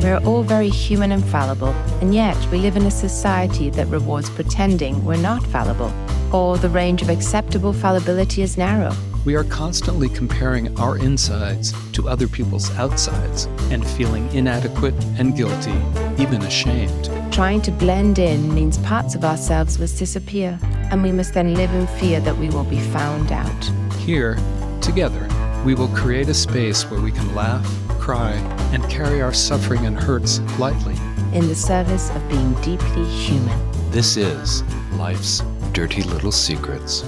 We're all very human and fallible, and yet we live in a society that rewards pretending we're not fallible, or the range of acceptable fallibility is narrow. We are constantly comparing our insides to other people's outsides and feeling inadequate and guilty, even ashamed. Trying to blend in means parts of ourselves must disappear, and we must then live in fear that we will be found out. Here, together, we will create a space where we can laugh, cry, and carry our suffering and hurts lightly. In the service of being deeply human. This is Life's Dirty Little Secrets.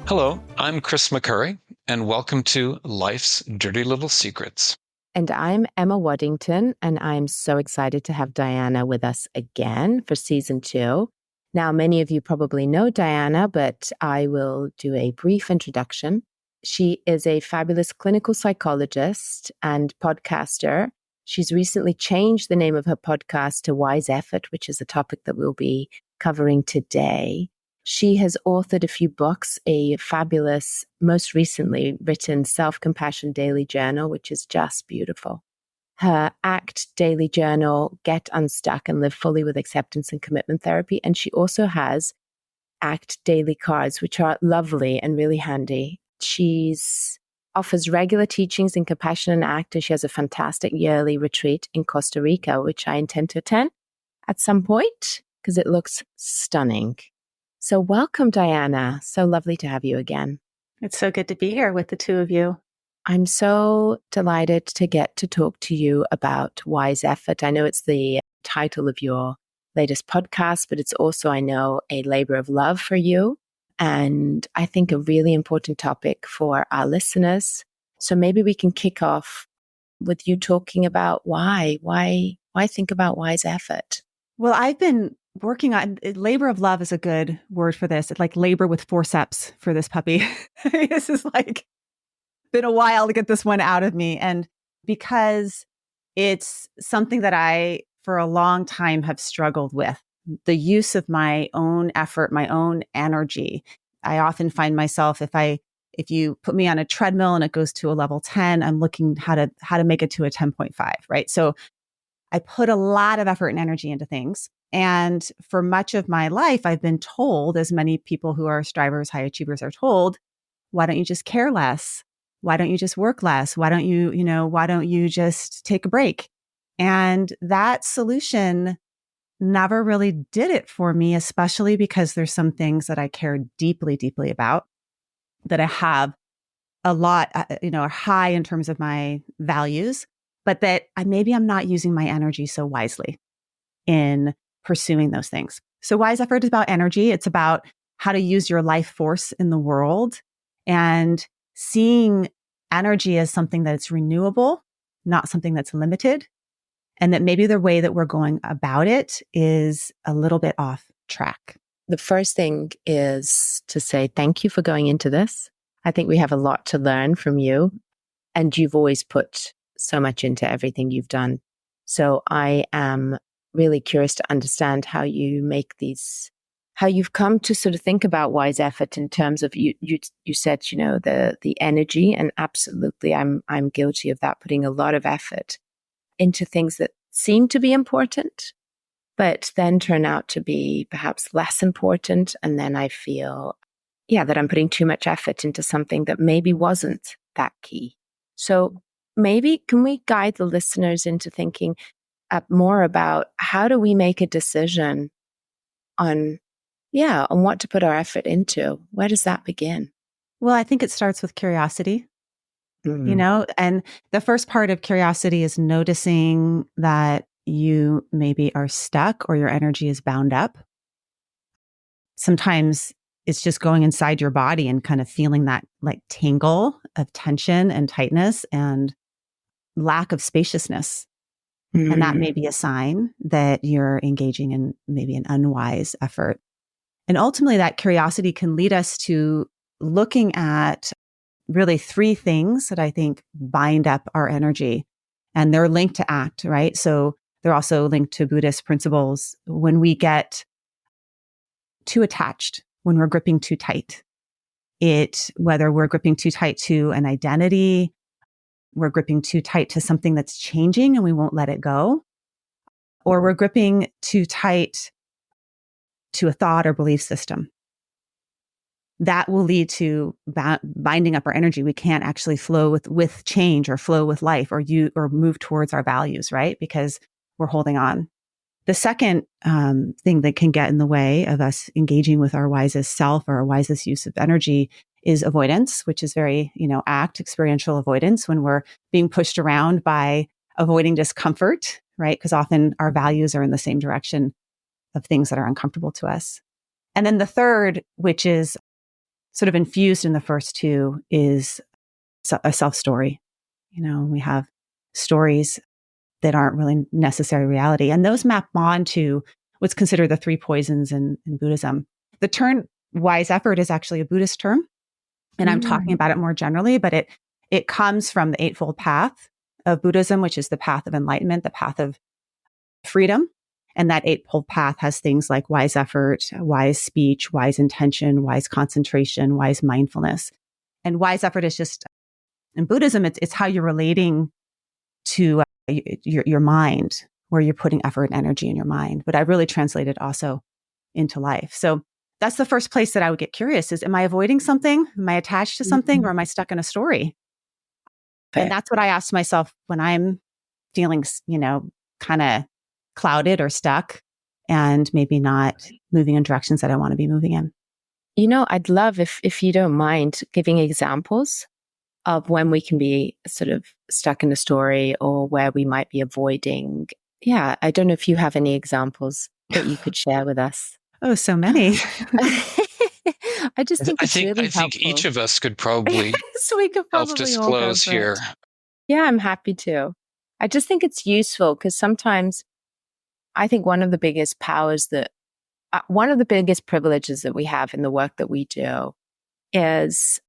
Hello, I'm Chris McCurry, and welcome to Life's Dirty Little Secrets. And I'm Emma Waddington, and I'm so excited to have Diana with us again for season 2. Now, many of you probably know Diana, but I will do a brief introduction. She is a fabulous clinical psychologist and podcaster. She's recently changed the name of her podcast to Wise Effort, which is a topic that we'll be covering today. She has authored a few books, a fabulous, most recently written Self-Compassion Daily Journal, which is just beautiful. Her ACT Daily Journal, Get Unstuck and Live Fully with Acceptance and Commitment Therapy. And she also has ACT Daily Cards, which are lovely and really handy. She offers regular teachings in compassion and ACT, and she has a fantastic yearly retreat in Costa Rica, which I intend to attend at some point because it looks stunning. So welcome, Diana. So lovely to have you again. It's so good to be here with the two of you. I'm so delighted to get to talk to you about Wise Effort. I know it's the title of your latest podcast, but it's also, I know, a labor of love for you. And I think a really important topic for our listeners. So maybe we can kick off with you talking about why think about Wise Effort? Well, I've been working on labor of love is a good word for this. It's like labor with forceps for this puppy. This is like been a while to get this one out of me. And because it's something that I, for a long time, have struggled with. The use of my own effort, my own energy. I often find myself, if you put me on a treadmill and it goes to a level 10, I'm looking how to make it to a 10.5, right? So I put a lot of effort and energy into things. And for much of my life, I've been told, as many people who are strivers, high achievers are told, why don't you just care less? Why don't you just work less? Why don't you just take a break? And that solution never really did it for me, especially because there's some things that I care deeply, deeply about, that I have a lot, are high in terms of my values, but that maybe I'm not using my energy so wisely in pursuing those things. So Wise Effort is about energy. It's about how to use your life force in the world and seeing energy as something that's renewable, not something that's limited. And that maybe the way that we're going about it is a little bit off track. The first thing is to say thank you for going into this. I think we have a lot to learn from you. And you've always put so much into everything you've done. So I am really curious to understand how you make how you've come to sort of think about Wise Effort in terms of you said, the energy, and absolutely I'm guilty of that, putting a lot of effort into things that seem to be important, but then turn out to be perhaps less important. And then I feel, that I'm putting too much effort into something that maybe wasn't that key. So maybe can we guide the listeners into thinking more about how do we make a decision on what to put our effort into? Where does that begin? Well, I think it starts with curiosity. And the first part of curiosity is noticing that you maybe are stuck or your energy is bound up. Sometimes it's just going inside your body and kind of feeling that like tangle of tension and tightness and lack of spaciousness. Mm-hmm. And that may be a sign that you're engaging in maybe an unwise effort. And ultimately that curiosity can lead us to looking at really 3 things that I think bind up our energy, and they're linked to ACT, right? So they're also linked to Buddhist principles. When we get too attached, when we're gripping too tight, whether we're gripping too tight to an identity, we're gripping too tight to something that's changing and we won't let it go, or we're gripping too tight to a thought or belief system. That will lead to binding up our energy. We can't actually flow with change or flow with life or move towards our values, right? Because we're holding on. The second thing that can get in the way of us engaging with our wisest self or our wisest use of energy is avoidance, which is very, experiential avoidance, when we're being pushed around by avoiding discomfort, right? Because often our values are in the same direction of things that are uncomfortable to us. And then the third, which is sort of infused in the first two, is a self-story. We have stories that aren't really necessary reality. And those map on to what's considered the three poisons in Buddhism. The term wise effort is actually a Buddhist term. And I'm talking about it more generally, but it comes from the Eightfold Path of Buddhism, which is the path of enlightenment, the path of freedom. And that Eightfold Path has things like wise effort, wise speech, wise intention, wise concentration, wise mindfulness. And wise effort is just, in Buddhism, it's how you're relating to your mind, where you're putting effort and energy in your mind. But I really translate it also into life. So that's the first place that I would get curious is, am I avoiding something? Am I attached to something, or am I stuck in a story? Okay. And that's what I ask myself when I'm feeling, kind of clouded or stuck and maybe not moving in directions that I want to be moving in. I'd love if you don't mind giving examples of when we can be sort of stuck in a story or where we might be avoiding. Yeah, I don't know if you have any examples that you could share with us. Oh, so many. I just think it's really helpful. I think each of us could probably so we could probably self-disclose here. Yeah, I'm happy to. I just think it's useful because sometimes I think one of the biggest privileges that we have in the work that we do is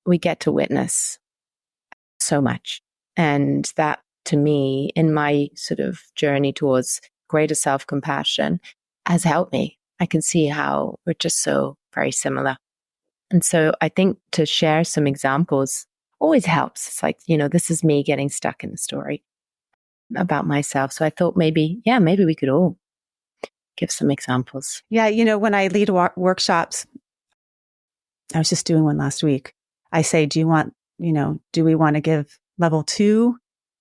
we get to witness so much. And that, to me, in my sort of journey towards greater self-compassion, has helped me. I can see how we're just so very similar. And so I think to share some examples always helps. It's like, this is me getting stuck in a story about myself. So I thought maybe we could all give some examples. Yeah, when I lead workshops, I was just doing one last week. I say, do we want to give level 2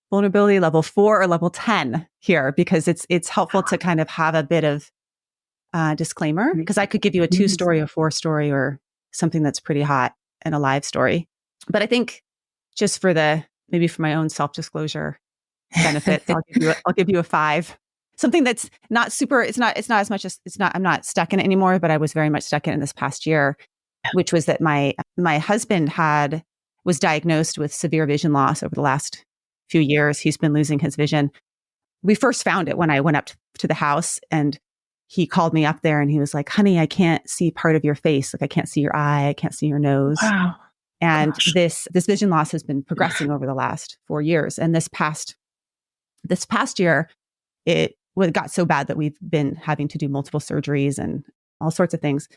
vulnerability, level 4, or level 10 here? Because it's helpful to kind of have a bit of disclaimer, because I could give you a 2-story or 4-story or something that's pretty hot and a live story. But I think just for maybe for my own self-disclosure benefits, I'll give you a 5. Something that's not super, it's not as much as I'm not stuck in it anymore, but I was very much stuck in it this past year, which was that my husband was diagnosed with severe vision loss over the last few years. He's been losing his vision. We first found it when I went up to the house, and he called me up there and he was like, honey, I can't see part of your face. Like, I can't see your eye. I can't see your nose. Wow. And this vision loss has been progressing over the last 4 years. And this past year, it got so bad that we've been having to do multiple surgeries and all sorts of things.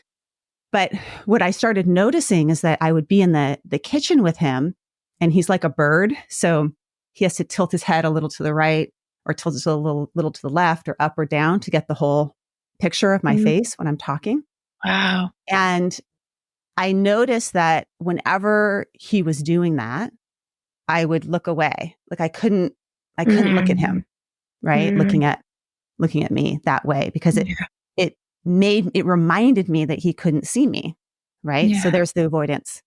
But what I started noticing is that I would be in the kitchen with him, and he's like a bird. So he has to tilt his head a little to the right, or tilt it a little to the left, or up or down, to get the whole picture of my face when I'm talking. Wow. And I noticed that whenever he was doing that, I would look away. Like I couldn't look at him, right? Looking at me that way, because it reminded me that he couldn't see me, right? Yeah. So there's the avoidance.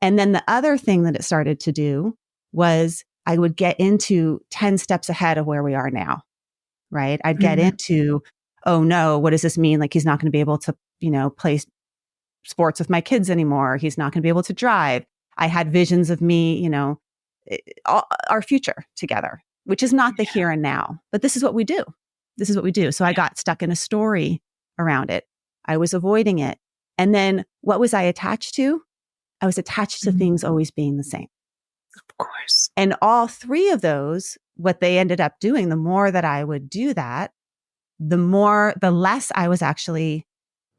And then the other thing that it started to do was I would get into 10 steps ahead of where we are now, right? I'd get into, oh no, what does this mean? Like, he's not going to be able to, play sports with my kids anymore. He's not going to be able to drive. I had visions of me, our future together, which is not the here and now, but this is what we do. So I got stuck in a story around it. I was avoiding it. And then what was I attached to? I was attached to things always being the same. Of course. And all 3 of those, what they ended up doing, the more that I would do that, the less I was actually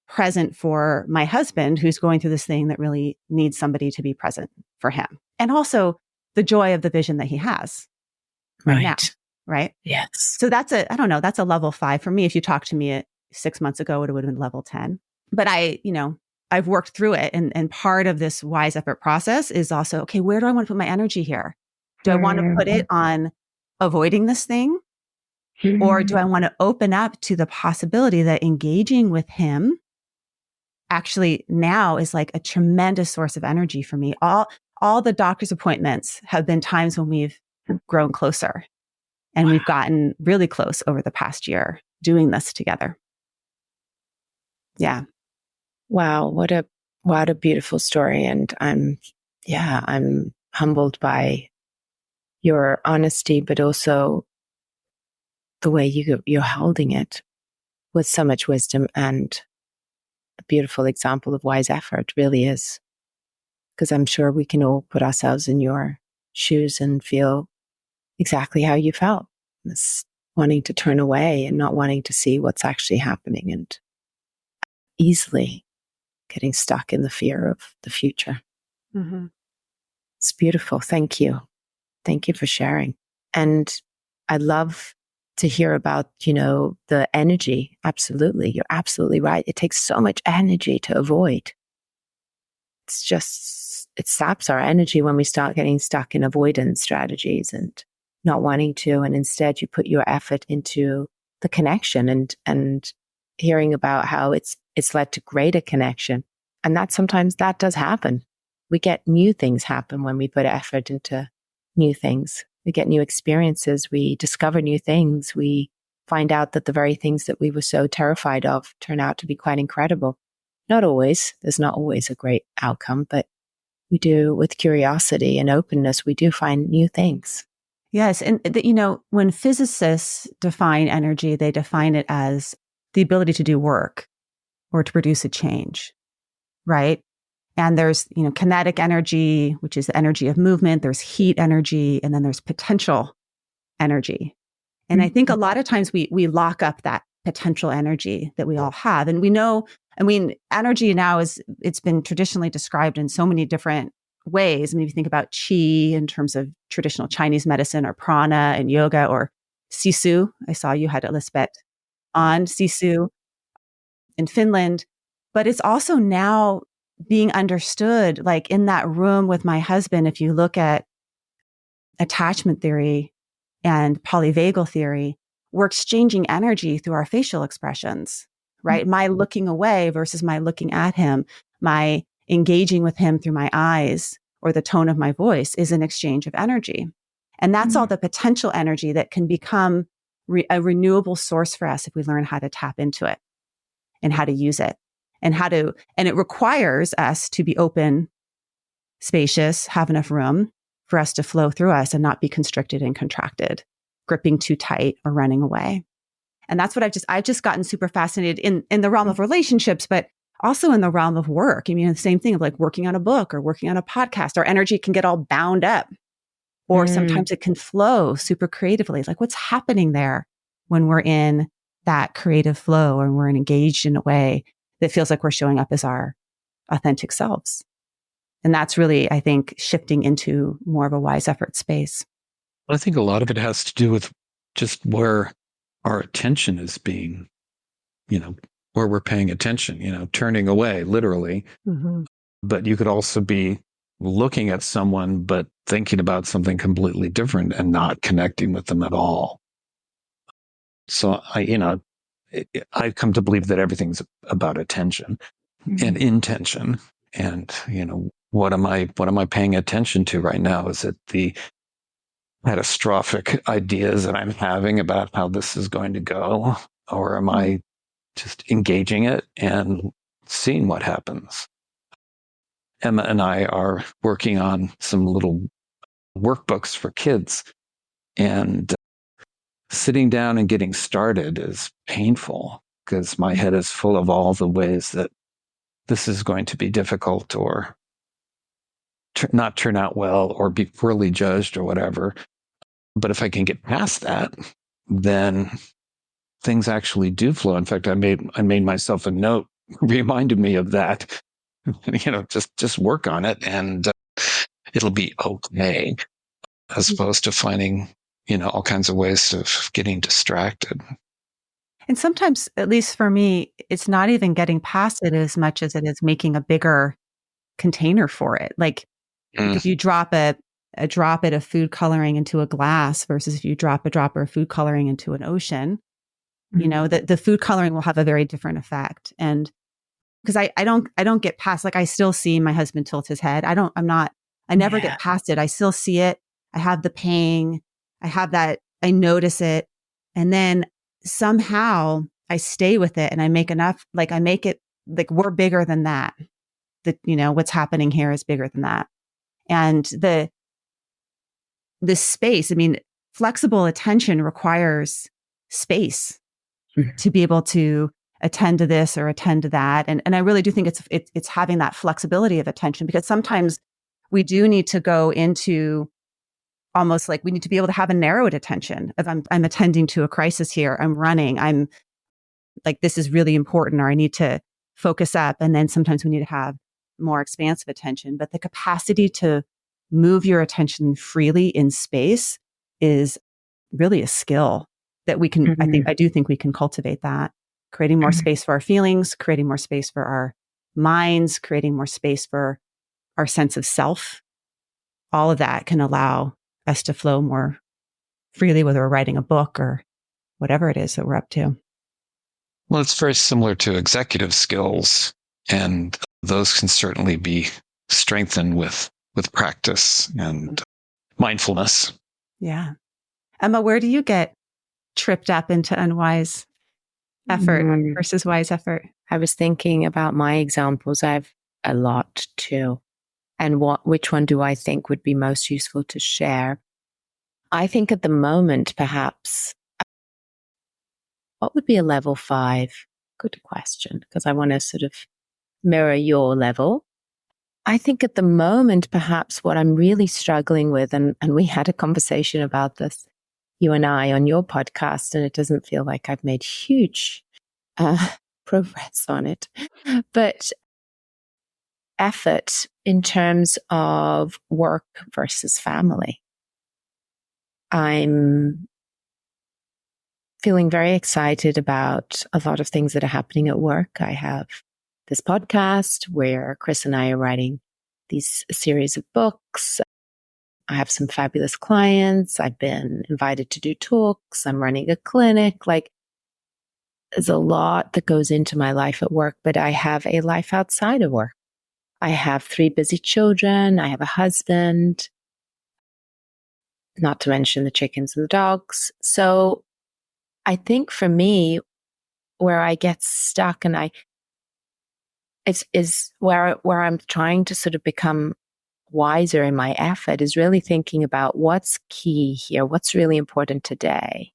present for my husband, who's going through this thing that really needs somebody to be present for him. And also, the joy of the vision that he has right now. Right. Yes. So that's a level 5 for me. If you talked to me 6 months ago, it would have been level 10. But I've worked through it. And part of this wise effort process is also, okay, where do I want to put my energy here? Do I want to put it on avoiding this thing? Or do I want to open up to the possibility that engaging with him actually now is like a tremendous source of energy for me? All the doctor's appointments have been times when we've grown closer. And we've gotten really close over the past year doing this together. Yeah. Wow. What a beautiful story. And I'm humbled by your honesty, but also the way you're holding it with so much wisdom, and a beautiful example of wise effort really is. Because I'm sure we can all put ourselves in your shoes and feel exactly how you felt. This wanting to turn away and not wanting to see what's actually happening, and easily getting stuck in the fear of the future. Mm-hmm. It's beautiful. Thank you. Thank you for sharing. And I love to hear about, the energy. Absolutely. You're absolutely right. It takes so much energy to avoid. It saps our energy when we start getting stuck in avoidance strategies and not wanting to. And instead you put your effort into the connection and hearing about how it's led to greater connection. And sometimes that does happen. We get new things happen when we put effort into new things. We get new experiences. We discover new things. We find out that the very things that we were so terrified of turn out to be quite incredible. Not always. There's not always a great outcome, but we do, with curiosity and openness, we do find new things. Yes. And, when physicists define energy, they define it as the ability to do work or to produce a change, right? And there's, kinetic energy, which is the energy of movement. There's heat energy, and then there's potential energy. And I think a lot of times we lock up that potential energy that we all have. And we know, energy now it's been traditionally described in so many different ways. If you think about qi in terms of traditional Chinese medicine, or prana and yoga, or sisu. I saw you had Elizabeth on sisu in Finland. But it's also now being understood, like in that room with my husband, if you look at attachment theory and polyvagal theory, we're exchanging energy through our facial expressions, right? My looking away versus my looking at him, my engaging with him through my eyes or the tone of my voice is an exchange of energy. And that's all the potential energy that can become a renewable source for us if we learn how to tap into it and how to use it. And it requires us to be open, spacious, have enough room for us to flow through us and not be constricted and contracted, gripping too tight or running away. And that's what I've just gotten super fascinated in the realm of relationships, but also in the realm of work. The same thing of like working on a book or working on a podcast. Our energy can get all bound up, or sometimes it can flow super creatively. It's like, what's happening there when we're in that creative flow and we're engaged in a way that feels like we're showing up as our authentic selves. And that's really, I think, shifting into more of a wise effort space. I think a lot of it has to do with just where our attention is being, where we're paying attention, turning away, literally. Mm-hmm. But you could also be looking at someone, but thinking about something completely different and not connecting with them at all. So I've come to believe that everything's about attention and intention. And, what am I paying attention to right now? Is it the catastrophic ideas that I'm having about how this is going to go? Or am I just engaging it and seeing what happens? Emma and I are working on some little workbooks for kids, and sitting down and getting started is painful because my head is full of all the ways that this is going to be difficult or not turn out well or be poorly judged or whatever. But if I can get past that, then things actually do flow. In fact, I made myself a note, reminded me of that. Just work on it and it'll be okay. as opposed to finding, all kinds of ways of getting distracted. And sometimes, at least for me, it's not even getting past it as much as it is making a bigger container for it. Like if you drop a drop of food coloring into a glass versus if you drop a drop of food coloring into an ocean, the food coloring will have a very different effect. And because I don't get past, like I still see my husband tilt his head. I never get past it. I still see it. I have the pain. I have that. I notice it. And then somehow I stay with it and I make enough, like I make it like we're bigger than that. What's happening here is bigger than that. And the space, I mean, flexible attention requires space to be able to attend to this or attend to that. And I really do think it's having that flexibility of attention, because sometimes we do need to go into almost like we need to be able to have a narrowed attention. If I'm attending to a crisis here, I'm running, I'm like, this is really important, or I need to focus up. And then sometimes we need to have more expansive attention. But the capacity to move your attention freely in space is really a skill that we can, I do think we can cultivate that, creating more space for our feelings, creating more space for our minds, creating more space for our sense of self. All of that can allow us to flow more freely, whether we're writing a book or whatever it is that we're up to. Well, it's very similar to executive skills, and those can certainly be strengthened with practice and mindfulness. Yeah. Emma, where do you get tripped up into unwise effort versus wise effort? I was thinking about my examples. I have a lot too. And which one do I think would be most useful to share? I think at the moment, perhaps, what would be a level 5? Good question, because I want to sort of mirror your level. I think at the moment, perhaps what I'm really struggling with, and we had a conversation about this, you and I, on your podcast, and it doesn't feel like I've made huge progress on it, but effort in terms of work versus family. I'm feeling very excited about a lot of things that are happening at work. I have this podcast where Chris and I are writing these series of books. I have some fabulous clients. I've been invited to do talks. I'm running a clinic. Like, there's a lot that goes into my life at work, but I have a life outside of work. I have 3 busy children. I have a husband, not to mention the chickens and the dogs. So I think for me, where I get stuck and is where I'm trying to sort of become wiser in my effort is really thinking about what's key here, what's really important today.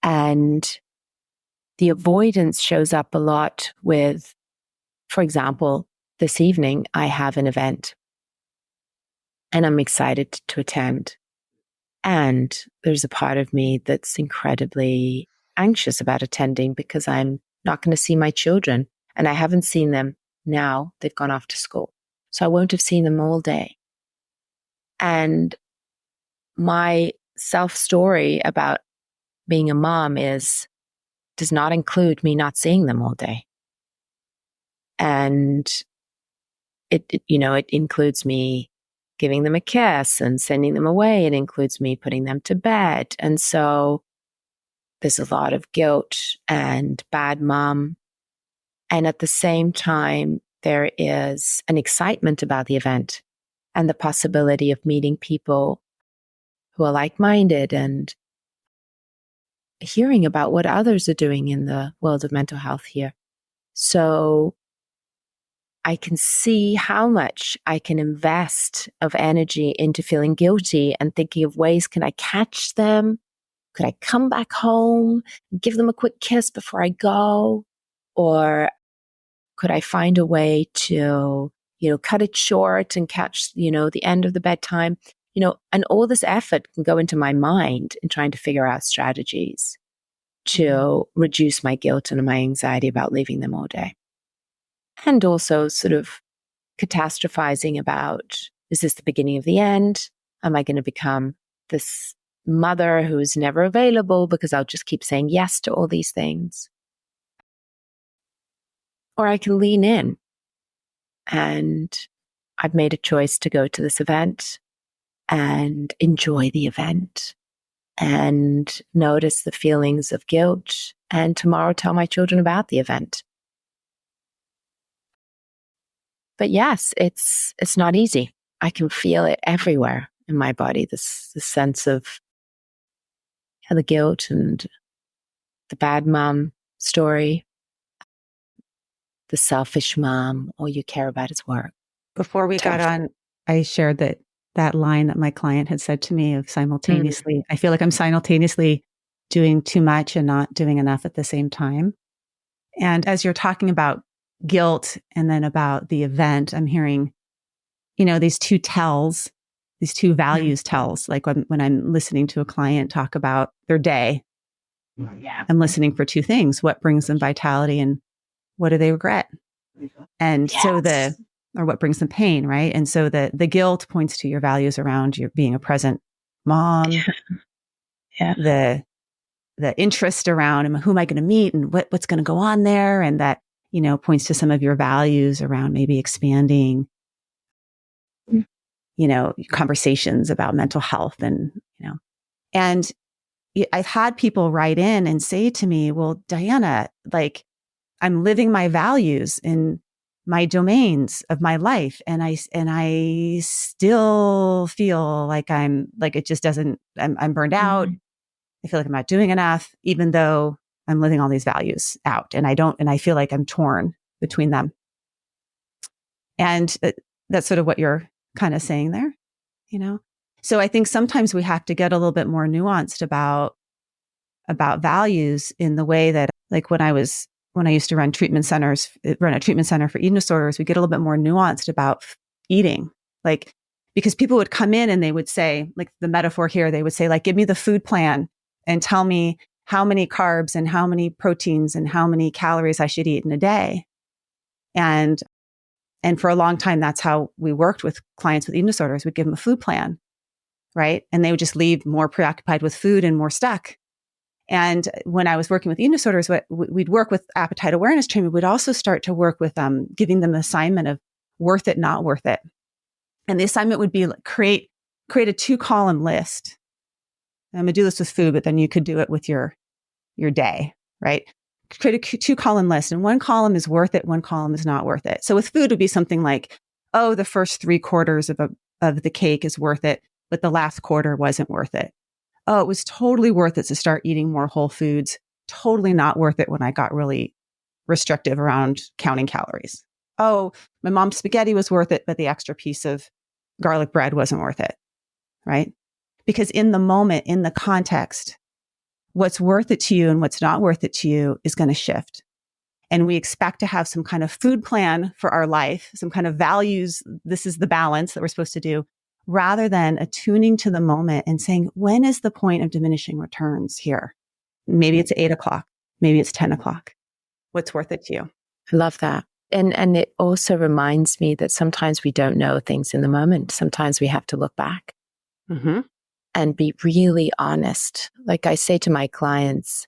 And the avoidance shows up a lot with, for example, this evening I have an event and I'm excited to attend. And there's a part of me that's incredibly anxious about attending because I'm not going to see my children. And I haven't seen them now. They've gone off to school. So I won't have seen them all day. And my self-story about being a mom does not include me not seeing them all day. And it includes me giving them a kiss and sending them away. It includes me putting them to bed. And so there's a lot of guilt and bad mom. And at the same time, there is an excitement about the event and the possibility of meeting people who are like-minded and hearing about what others are doing in the world of mental health here. So I can see how much I can invest of energy into feeling guilty and thinking of ways, can I catch them? Could I come back home and give them a quick kiss before I go? Or could I find a way to, cut it short and catch, the end of the bedtime? And all this effort can go into my mind in trying to figure out strategies to reduce my guilt and my anxiety about leaving them all day. And also sort of catastrophizing about, is this the beginning of the end? Am I going to become this mother who's never available because I'll just keep saying yes to all these things? Or I can lean in, and I've made a choice to go to this event and enjoy the event and notice the feelings of guilt, and tomorrow tell my children about the event. But yes, it's not easy. I can feel it everywhere in my body, this sense of the guilt and the bad mom story, the selfish mom, all you care about is work. Before we got on, I shared that line that my client had said to me of simultaneously, I feel like I'm simultaneously doing too much and not doing enough at the same time. And as you're talking about guilt and then about the event, I'm hearing, these two tells, these two values tells, like when I'm listening to a client talk about their day, I'm listening for two things: what brings them vitality and what do they regret? And so or what brings them pain, right? And so the guilt points to your values around your being a present mom, the interest around who am I going to meet and what's going to go on there, and that points to some of your values around maybe expanding, conversations about mental health and I've had people write in and say to me, "Well, Diana, like I'm living my values in my domains of my life. And I still feel like I'm burned out. I feel like I'm not doing enough, even though I'm living all these values out, and I feel like I'm torn between them." And that's sort of what you're kind of saying there, So I think sometimes we have to get a little bit more nuanced about values in the way that, like when I used to run a treatment center for eating disorders, we get a little bit more nuanced about eating. Like, because people would come in and they would say, like the metaphor here, they would say, like, give me the food plan and tell me how many carbs and how many proteins and how many calories I should eat in a day. And for a long time, that's how we worked with clients with eating disorders. We'd give them a food plan, right? And they would just leave more preoccupied with food and more stuck. And when I was working with eating disorders, we'd work with appetite awareness training. We'd also start to work with giving them the assignment of worth it, not worth it. And the assignment would be create a 2-column list. I'm going to do this with food, but then you could do it with your day, right? Create a 2-column list, and 1 column is worth it, 1 column is not worth it. So with food, it would be something like, oh, the first 3/4 of the cake is worth it, but the last quarter wasn't worth it. Oh, it was totally worth it to start eating more whole foods. Totally not worth it when I got really restrictive around counting calories. Oh, my mom's spaghetti was worth it, but the extra piece of garlic bread wasn't worth it, right? Because in the moment, in the context, what's worth it to you and what's not worth it to you is going to shift. And we expect to have some kind of food plan for our life, some kind of values. This is the balance that we're supposed to do, rather than attuning to the moment and saying, when is the point of diminishing returns here? Maybe it's 8:00. Maybe it's 10:00. What's worth it to you? I love that. And it also reminds me that sometimes we don't know things in the moment. Sometimes we have to look back and be really honest. Like I say to my clients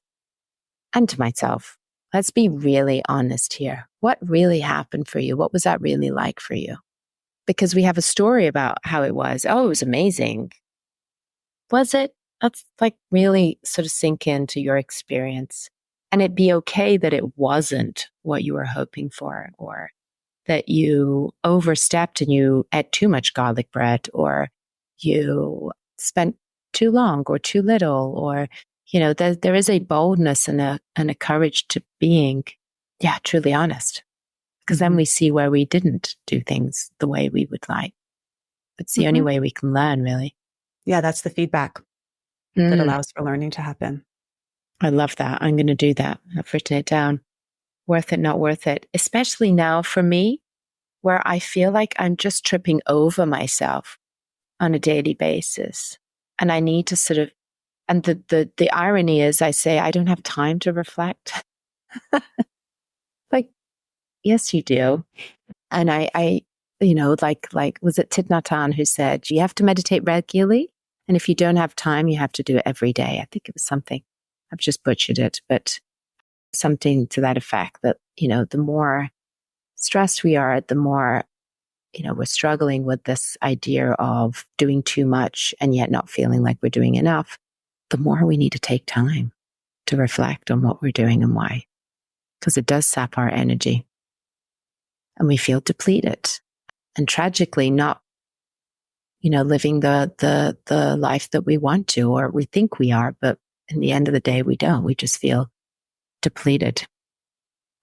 and to myself, let's be really honest here. What really happened for you? What was that really like for you? Because we have a story about how it was. Oh, it was amazing. Was it? Let's really sort of sink into your experience. And it'd be okay that it wasn't what you were hoping for, or that you overstepped and you ate too much garlic bread, or you spent too long or too little, or, there is a boldness and a courage to being, truly honest. Because then we see where we didn't do things the way we would like. It's the only way we can learn, really. Yeah, that's the feedback that allows for learning to happen. I love that. I'm going to do that. I've written it down. Worth it, not worth it. Especially now for me, where I feel like I'm just tripping over myself on a daily basis. And I need to sort of, and the irony is I say, I don't have time to reflect. Yes, you do. And I was it Thich Nhat Hanh who said, you have to meditate regularly. And if you don't have time, you have to do it every day. I think it was something, I've just butchered it, but something to that effect that, the more stressed we are, the more, we're struggling with this idea of doing too much and yet not feeling like we're doing enough, the more we need to take time to reflect on what we're doing and why, because it does sap our energy and we feel depleted and tragically not, living the life that we want to, or we think we are, but in the end of the day, we don't. We just feel depleted.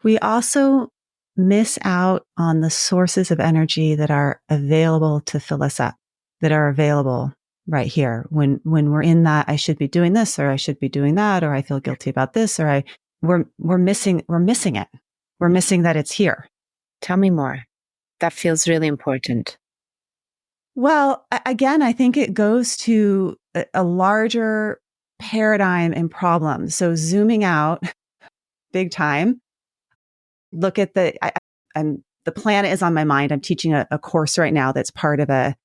We also miss out on the sources of energy that are available to fill us up, that are available right here. When we're in that, I should be doing this, or I should be doing that, or I feel guilty about this, or we're missing it. We're missing that it's here. Tell me more. That feels really important. Well, again, I think it goes to a larger paradigm and problem. So zooming out big time, look at the planet is on my mind. I'm teaching a course right now that's part of a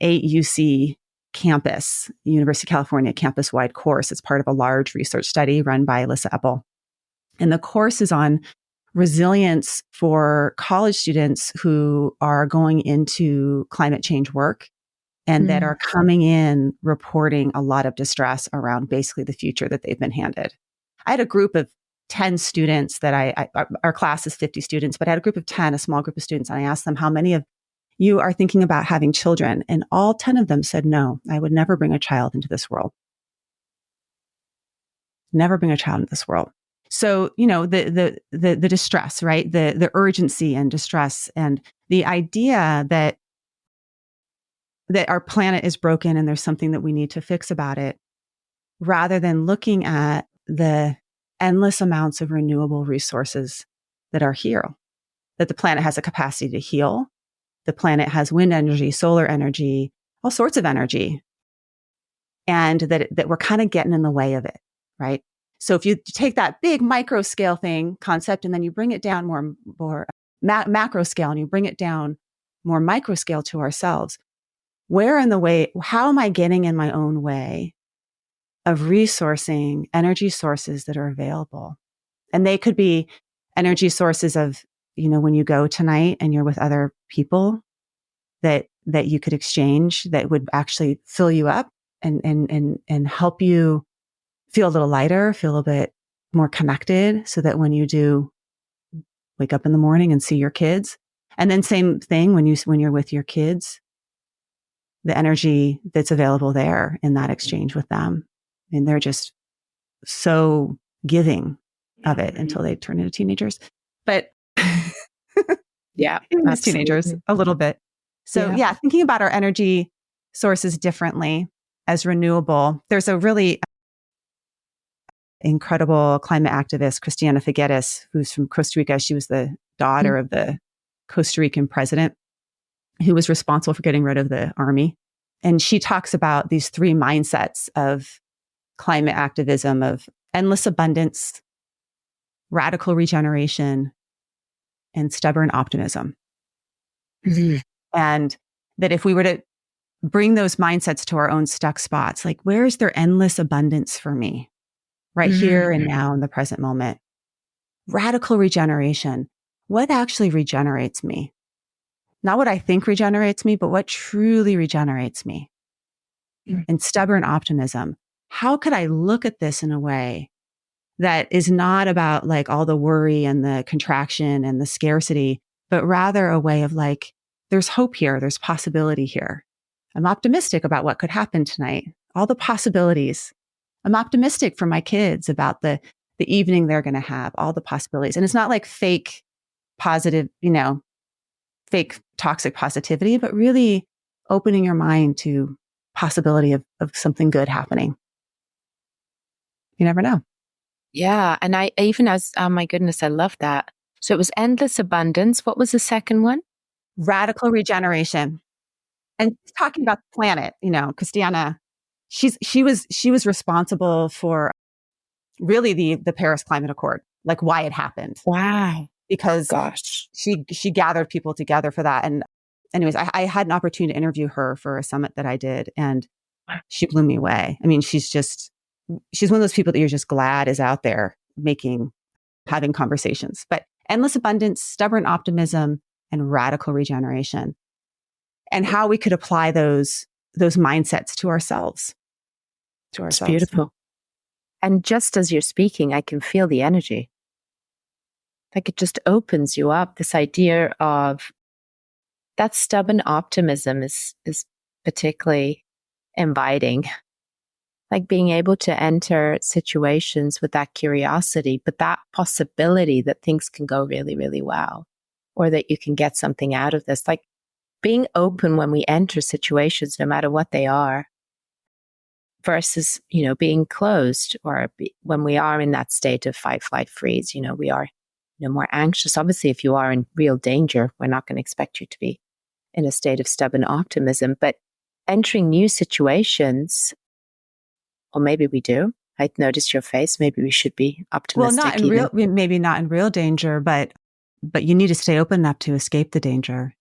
8UC campus, University of California campus-wide course. It's part of a large research study run by Alyssa Eppel. And the course is on resilience for college students who are going into climate change work and that are coming in reporting a lot of distress around basically the future that they've been handed. I had a group of 10 students that our class is 50 students, but I had a group of 10, a small group of students, and I asked them, how many of you are thinking about having children? And all 10 of them said, no, I would never bring a child into this world. Never bring a child into this world. So, the distress, right? The urgency and distress, and the idea that our planet is broken and there's something that we need to fix about it, rather than looking at the endless amounts of renewable resources that are here, that the planet has a capacity to heal. The planet has wind energy, solar energy, all sorts of energy, and that we're kind of getting in the way of it, right? So if you take that big micro scale concept, and then you bring it down more macro scale, and you bring it down more micro scale to ourselves, how am I getting in my own way of resourcing energy sources that are available? And they could be energy sources of, when you go tonight and you're with other people that you could exchange, that would actually fill you up and help you feel a little lighter, feel a bit more connected, so that when you do wake up in the morning and see your kids, and then same thing when you're with your kids, the energy that's available there in that exchange with them. And they're just so giving of it until they turn into teenagers. But yeah, as teenagers a little bit. So yeah, thinking about our energy sources differently as renewable. There's a really incredible climate activist, Christiana Figueres, who's from Costa Rica. She was the daughter of the Costa Rican president who was responsible for getting rid of the army. And she talks about these 3 mindsets of climate activism, of endless abundance, radical regeneration, and stubborn optimism. Mm-hmm. And that if we were to bring those mindsets to our own stuck spots, like, where is there endless abundance for me? Right here and now in the present moment. Radical regeneration. What actually regenerates me? Not what I think regenerates me, but what truly regenerates me. And stubborn optimism. How could I look at this in a way that is not about like all the worry and the contraction and the scarcity, but rather a way of like, there's hope here. There's possibility here. I'm optimistic about what could happen tonight. All the possibilities. I'm optimistic for my kids about the evening they're going to have, all the possibilities. And it's not like fake positive, fake toxic positivity, but really opening your mind to possibility of something good happening. You never know. Yeah. And I even oh my goodness, I love that. So it was endless abundance. What was the second one? Radical regeneration. And talking about the planet, Christiana, she was responsible for really the Paris Climate Accord, like why it happened. Wow. Because she gathered people together for that. And anyways, I had an opportunity to interview her for a summit that I did, and she blew me away. I mean, she's one of those people that you're just glad is out there having conversations. But endless abundance, stubborn optimism, and radical regeneration, and how we could apply those mindsets to ourselves. It's beautiful. And just as you're speaking, I can feel the energy. Like it just opens you up. This idea of that stubborn optimism is particularly inviting. Like being able to enter situations with that curiosity, but that possibility that things can go really, really well, or that you can get something out of this. Like being open when we enter situations, no matter what they are, versus, being closed, or when we are in that state of fight, flight, freeze, we are more anxious. Obviously, if you are in real danger, we're not going to expect you to be in a state of stubborn optimism, but entering new situations, or maybe we do. I noticed your face. Maybe we should be optimistic. Well, maybe not in real danger, but you need to stay open enough to escape the danger.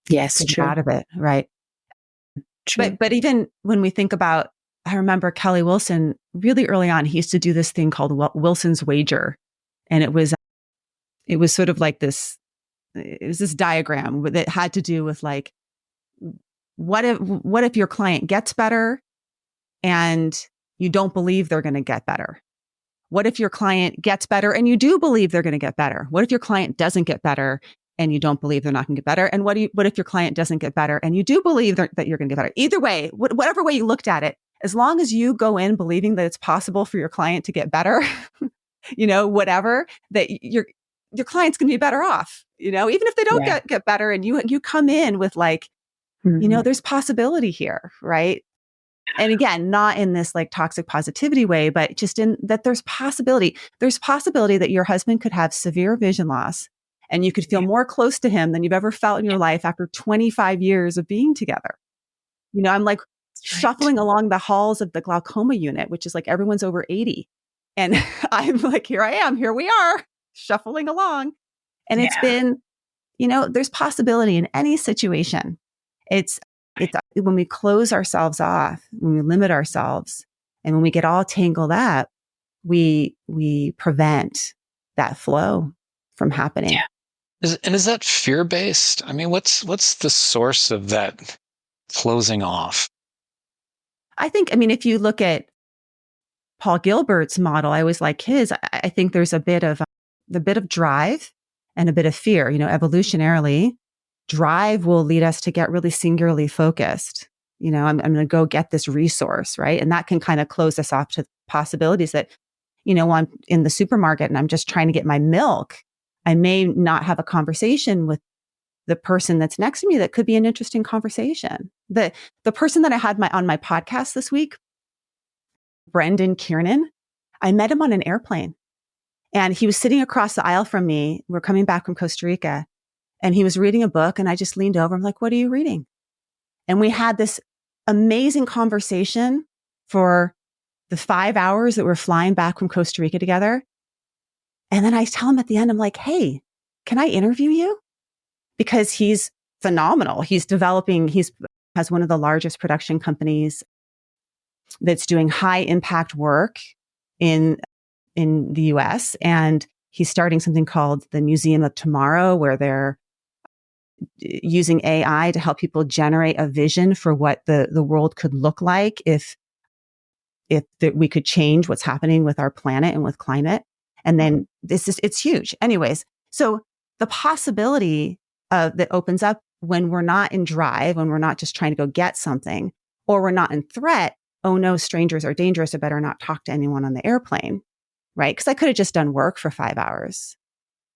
Yes, true. Get out of it, right? True. But even when we think about, I remember Kelly Wilson really early on. He used to do this thing called Wilson's Wager, and it was sort of like this. It was this diagram that had to do with like, what if your client gets better, and you don't believe they're going to get better? What if your client gets better and you do believe they're going to get better? What if your client doesn't get better and you don't believe they're not going to get better? And what if your client doesn't get better and you do believe that you're going to get better? Either way, whatever way you looked at it, as long as you go in believing that it's possible for your client to get better, whatever, that your client's going to be better off, even if they don't get better, and you come in with like, there's possibility here, right? And again, not in this like toxic positivity way, but just in that there's possibility. There's possibility that your husband could have severe vision loss, and you could feel more close to him than you've ever felt in your life after 25 years of being together. I'm like shuffling along the halls of the glaucoma unit, which is like everyone's over 80. And I'm like, here I am, here we are, shuffling along. And it's been, there's possibility in any situation. It's when we close ourselves off, when we limit ourselves, and when we get all tangled up, we prevent that flow from happening. Yeah. Is that fear-based? I mean, what's the source of that closing off? I mean, if you look at Paul Gilbert's model, I always like his. I think there's a bit of drive and a bit of fear. Evolutionarily, drive will lead us to get really singularly focused. I'm going to go get this resource, right? And that can kind of close us off to possibilities that, I'm in the supermarket and I'm just trying to get my milk. I may not have a conversation with the person that's next to me that could be an interesting conversation. The person that I had on my podcast this week, Brendan Kiernan, I met him on an airplane, and he was sitting across the aisle from me. We're coming back from Costa Rica, and he was reading a book, and I just leaned over. I'm like, what are you reading? And we had this amazing conversation for the 5 hours that we're flying back from Costa Rica together. And then I tell him at the end, I'm like, hey, can I interview you? Because he's phenomenal. He has one of the largest production companies that's doing high impact work in the US. And he's starting something called the Museum of Tomorrow, where they're using AI to help people generate a vision for what the world could look like if we could change what's happening with our planet and with climate. And then it's huge. Anyways, so the possibility that opens up when we're not in drive, when we're not just trying to go get something, or we're not in threat. Oh no, strangers are dangerous. I better not talk to anyone on the airplane, right? Because I could have just done work for 5 hours,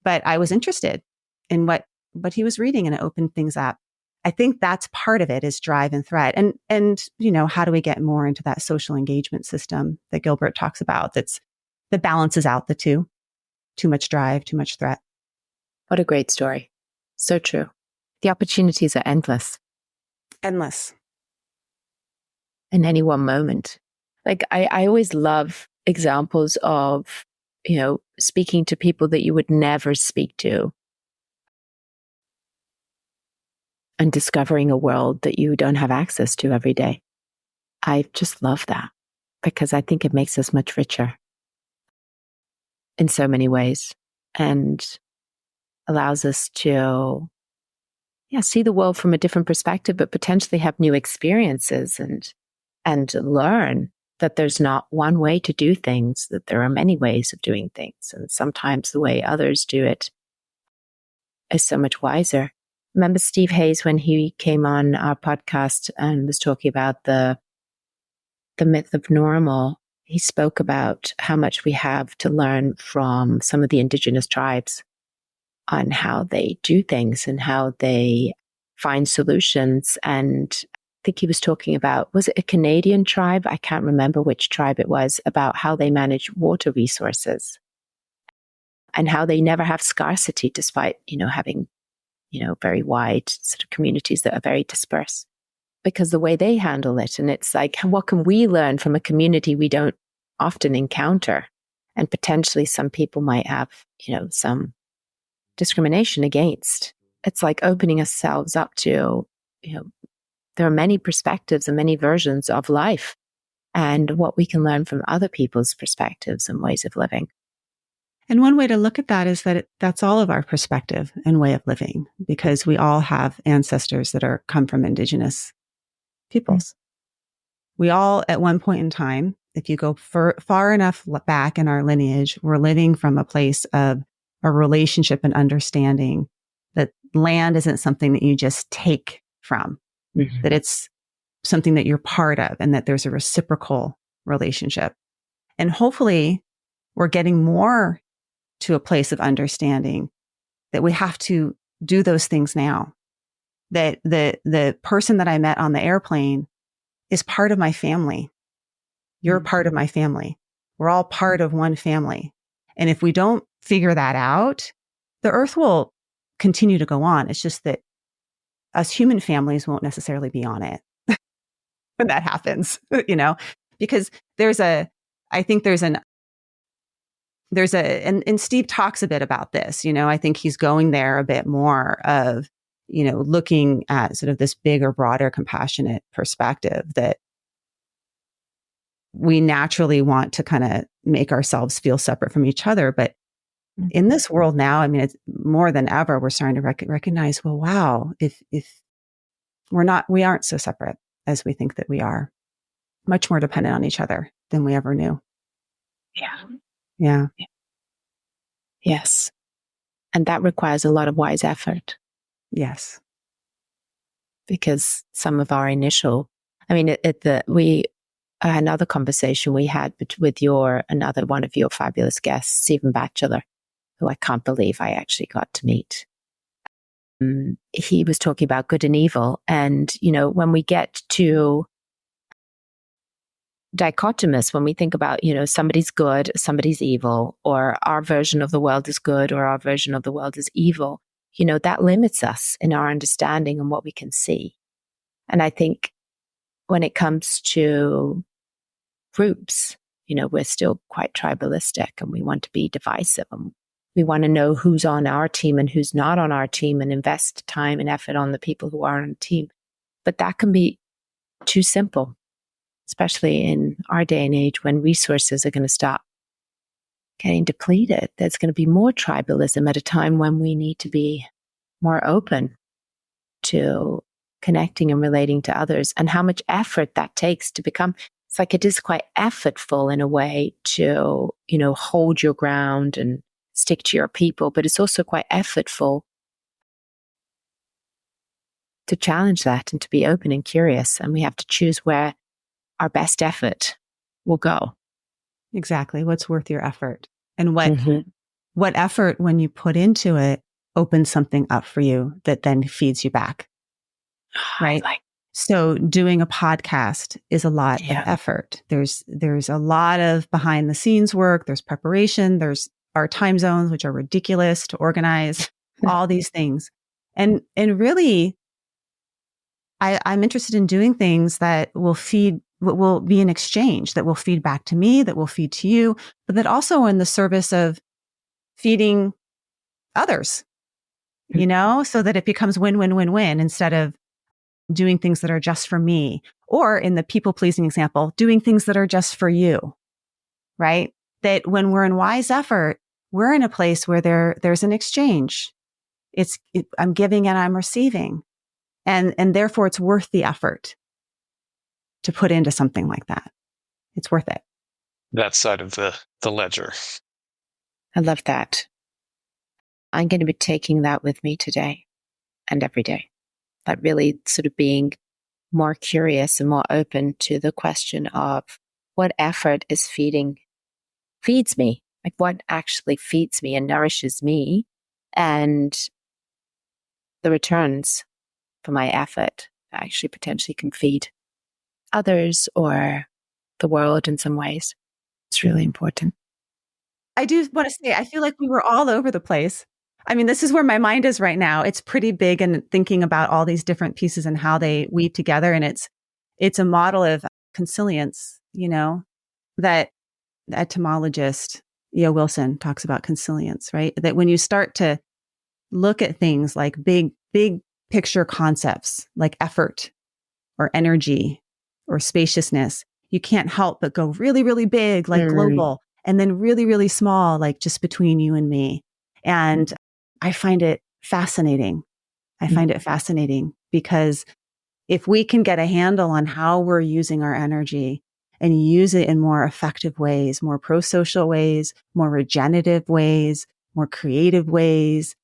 but I was interested in what he was reading, and it opened things up. I think that's part of it, is drive and threat. And how do we get more into that social engagement system that Gilbert talks about that balances out the two? Too much drive, too much threat. What a great story. So true. The opportunities are endless. Endless. In any one moment. Like I always love examples of, speaking to people that you would never speak to. and discovering a world that you don't have access to every day. I just love that because I think it makes us much richer in so many ways and allows us to see the world from a different perspective, but potentially have new experiences and learn that there's not one way to do things, that there are many ways of doing things. And sometimes the way others do it is so much wiser. Remember Steve Hayes when he came on our podcast and was talking about the myth of normal? He spoke about how much we have to learn from some of the indigenous tribes on how they do things and how they find solutions. And I think he was talking about, was it a Canadian tribe? I can't remember which tribe it was, about how they manage water resources and how they never have scarcity despite, having, very wide sort of communities that are very dispersed because the way they handle it. And it's like, what can we learn from a community we don't often encounter? And potentially some people might have, some discrimination against. It's like opening ourselves up to, there are many perspectives and many versions of life and what we can learn from other people's perspectives and ways of living. And one way to look at that is that that's all of our perspective and way of living, because we all have ancestors that come from indigenous peoples. Mm-hmm. We all, at one point in time, if you go far enough back in our lineage, we're living from a place of a relationship and understanding that land isn't something that you just take from, mm-hmm. that it's something that you're part of and that there's a reciprocal relationship. And hopefully we're getting more to a place of understanding that we have to do those things now. That the person that I met on the airplane is part of my family. You're part of my family. We're all part of one family. And if we don't figure that out, the earth will continue to go on. It's just that us human families won't necessarily be on it when that happens, because and Steve talks a bit about this, I think he's going there a bit more of, looking at sort of this bigger, broader, compassionate perspective that we naturally want to kind of make ourselves feel separate from each other. But in this world now, it's more than ever, we're starting to recognize, well, wow, if we aren't so separate as we think that we are, much more dependent on each other than we ever knew. Yeah. Yes. And that requires a lot of wise effort. Yes. Because some of our initial, another conversation we had with another one of your fabulous guests, Stephen Batchelor, who I can't believe I actually got to meet. He was talking about good and evil. And, when we get to dichotomous, when we think about, somebody's good, somebody's evil, or our version of the world is good, or our version of the world is evil, that limits us in our understanding and what we can see. And I think when it comes to groups, we're still quite tribalistic and we want to be divisive and we want to know who's on our team and who's not on our team and invest time and effort on the people who are on the team. But that can be too simple, especially in our day and age when resources are going to stop getting depleted. There's going to be more tribalism at a time when we need to be more open to connecting and relating to others, and how much effort that takes to become. It's like it is quite effortful in a way to, hold your ground and stick to your people, but it's also quite effortful to challenge that and to be open and curious. And we have to choose where our best effort will go. Exactly. What's worth your effort, and what effort, when you put into it, opens something up for you that then feeds you back. Right. So doing a podcast is a lot of effort. There's a lot of behind the scenes work. There's preparation. There's our time zones, which are ridiculous to organize, all these things. And really, I'm interested in doing things that will be an exchange, that will feed back to me, that will feed to you, but that also in the service of feeding others, so that it becomes win, win, win, win instead of doing things that are just for me. Or in the people pleasing example, doing things that are just for you, right? That when we're in wise effort, we're in a place where there's an exchange. I'm giving and I'm receiving. And therefore it's worth the effort to put into something like that. It's worth it. That side of the ledger. I love that. I'm going to be taking that with me today and every day. Like really sort of being more curious and more open to the question of what effort feeds me, like what actually feeds me and nourishes me, and the returns for my effort actually potentially can feed others or the world in some ways. It's really important. I do want to say, I feel like we were all over the place. I mean, this is where my mind is right now. It's pretty big and thinking about all these different pieces and how they weave together. And it's a model of consilience, that the etymologist, E.O. Wilson, talks about consilience, right? That when you start to look at things like big picture concepts like effort or energy or spaciousness, you can't help but go really, really big, like global, and then really, really small, like just between you and me. And I find it fascinating. Because if we can get a handle on how we're using our energy and use it in more effective ways, more pro-social ways, more regenerative ways, more creative ways,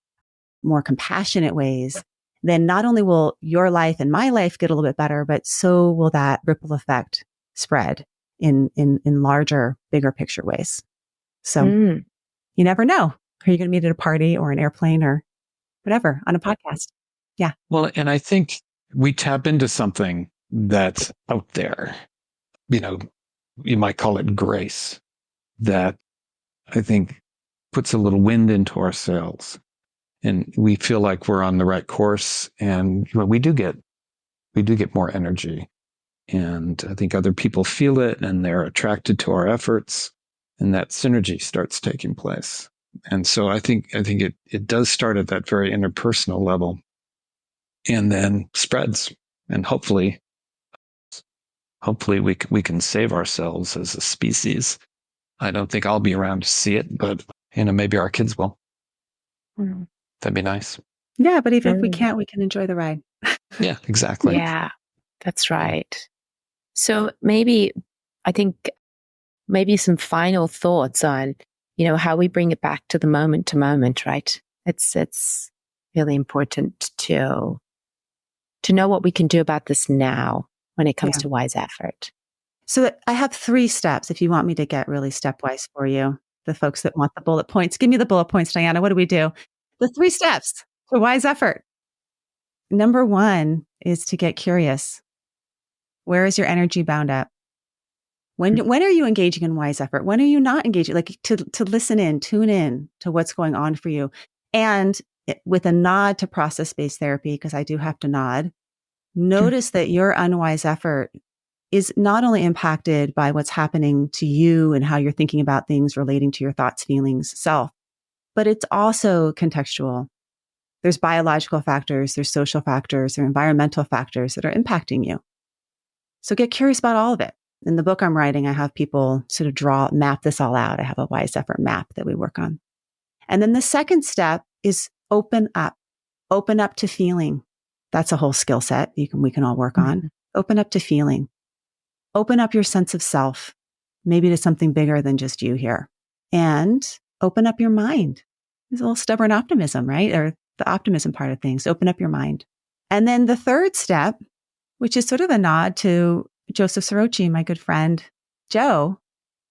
more compassionate ways, then not only will your life and my life get a little bit better, but so will that ripple effect spread in larger, bigger picture ways. So you never know. Are you going to meet at a party or an airplane or whatever on a podcast? Yeah. Well, and I think we tap into something that's out there. You might call it grace, that I think puts a little wind into our sails. And we feel like we're on the right course, and we do get more energy. And I think other people feel it, and they're attracted to our efforts, and that synergy starts taking place. And so I think it does start at that very interpersonal level, and then spreads. And hopefully we can save ourselves as a species. I don't think I'll be around to see it, but maybe our kids will. That'd be nice. Yeah, but even if we can't, we can enjoy the ride. Yeah, exactly. Yeah, that's right. So I think maybe some final thoughts on, how we bring it back to the moment to moment, right? It's really important to know what we can do about this now when it comes to wise effort. So I have 3 steps if you want me to get really stepwise for you. The folks that want the bullet points, give me the bullet points, Diana. What do we do? The 3 steps to wise effort. Number 1 is to get curious. Where is your energy bound up? When are you engaging in wise effort? When are you not engaging? Like to listen in, tune in to what's going on for you. And with a nod to process-based therapy, because I do have to nod, notice that your unwise effort is not only impacted by what's happening to you and how you're thinking about things relating to your thoughts, feelings, self, but it's also contextual. There's biological factors, there's social factors, there are environmental factors that are impacting you. So get curious about all of it. In the book I'm writing, I have people sort of map this all out. I have a wise effort map that we work on. And then the second step is open up to feeling. That's a whole skill set we can all work on. Open up to feeling. Open up your sense of self, maybe to something bigger than just you here. And open up your mind. There's a little stubborn optimism, right? Or the optimism part of things. Open up your mind. And then the third step, which is sort of a nod to Joseph Sorochi, my good friend, Joe,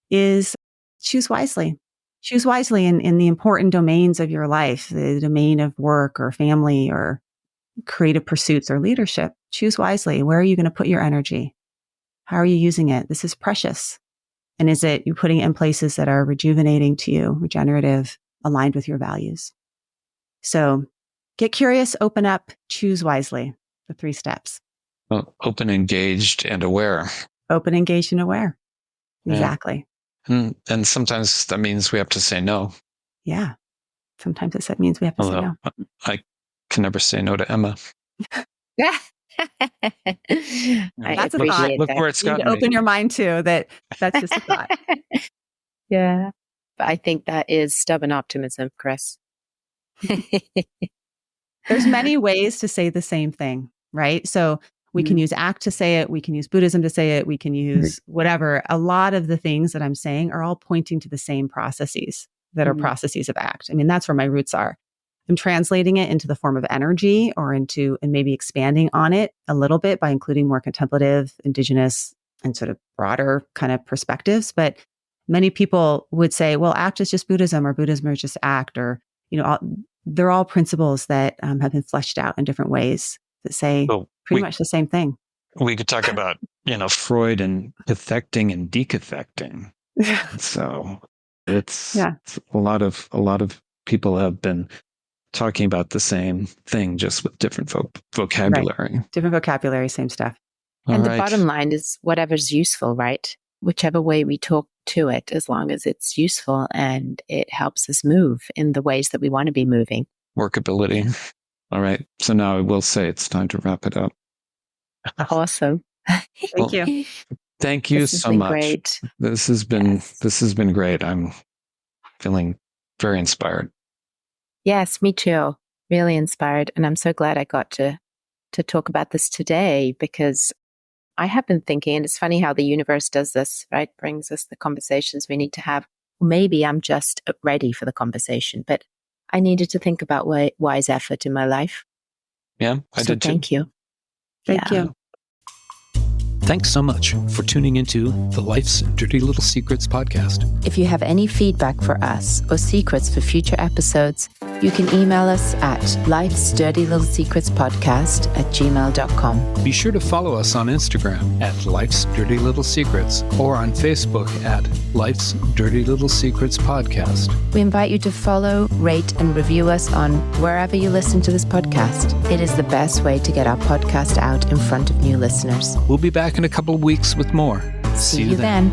is choose wisely. Choose wisely in the important domains of your life, the domain of work or family or creative pursuits or leadership. Choose wisely. Where are you going to put your energy? How are you using it? This is precious. And is it you putting it in places that are rejuvenating to you, regenerative, aligned with your values? So get curious, open up, choose wisely. The 3 steps. Well, open, engaged, and aware. Open, engaged, and aware. Exactly. Yeah. And sometimes that means we have to say no. Yeah. Sometimes it means we have to say no. can never say no to Emma. That's a thought. Look where it's You need gotten to me. open your mind to that's just a thought. Yeah. But I think that is stubborn optimism, Chris. There's many ways to say the same thing, right? So we can use ACT to say it. We can use Buddhism to say it. We can use whatever. A lot of the things that I'm saying are all pointing to the same processes that are processes of ACT. I mean, that's where my roots are. I'm translating it into the form of energy and maybe expanding on it a little bit by including more contemplative, indigenous, and sort of broader kind of perspectives. But many people would say, well, ACT is just Buddhism, or Buddhism is just ACT, or, they're all principles that have been fleshed out in different ways that say pretty much the same thing. We could talk about, Freud and cathecting and decathecting. So it's a lot of people have been talking about the same thing, just with different vocabulary. Right. Different vocabulary, same stuff. And the bottom line is whatever's useful, right? Whichever way we talk to it, as long as it's useful and it helps us move in the ways that we want to be moving. Workability. All right. So now I will say it's time to wrap it up. Awesome. Thank you. Thank you so much. Great. This has been great. I'm feeling very inspired. Yes, me too. Really inspired. And I'm so glad I got to talk about this today, because I have been thinking, and it's funny how the universe does this, right? Brings us the conversations we need to have. Maybe I'm just ready for the conversation, but I needed to think about wise effort in my life. Yeah, I did too. Thank you. Thank you. Thanks so much for tuning into the Life's Dirty Little Secrets podcast. If you have any feedback for us or secrets for future episodes, you can email us at lifesdirtylittlesecretspodcast@gmail.com. Be sure to follow us on Instagram at Life's Dirty Little Secrets, or on Facebook at Life's Dirty Little Secrets Podcast. We invite you to follow, rate, and review us on wherever you listen to this podcast. It is the best way to get our podcast out in front of new listeners. We'll be back in a couple of weeks with more. See you then.